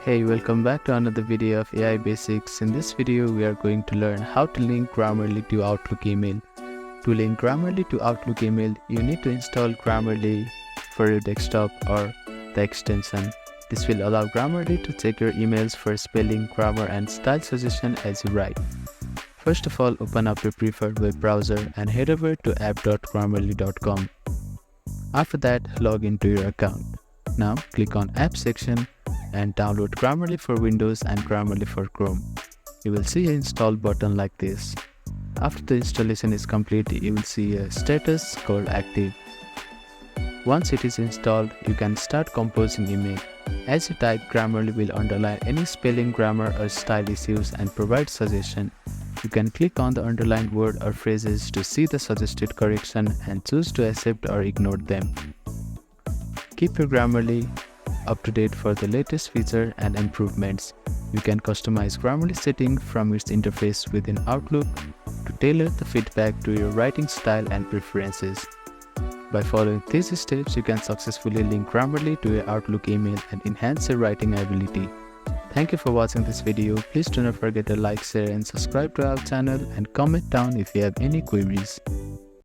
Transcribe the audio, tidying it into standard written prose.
Hey, welcome back to another video of AI Basics. In this video, we are going to learn how to link Grammarly to Outlook email. To link Grammarly to Outlook email, you need to install Grammarly for your desktop or the extension. This will allow Grammarly to check your emails for spelling, grammar, and style suggestion as you write. First of all, open up your preferred web browser and head over to app.grammarly.com. After that, log into your account. Now, click on App section and download Grammarly for Windows and Grammarly for Chrome. You will see an install button like this. After the installation is complete, you will see a status called active. Once it is installed, you can start composing email. As you type, Grammarly will underline any spelling, grammar, or style issues and provide suggestion. You can click on the underlined word or phrases to see the suggested correction and choose to accept or ignore them. Keep your Grammarly up to date for the latest feature and improvements. You can customize Grammarly setting from its interface within Outlook to tailor the feedback to your writing style and preferences. By following these steps, you can successfully link Grammarly to your Outlook email and enhance your writing ability. Thank you for watching this video. Please do not forget to like, share, and subscribe to our channel, and comment down if you have any queries.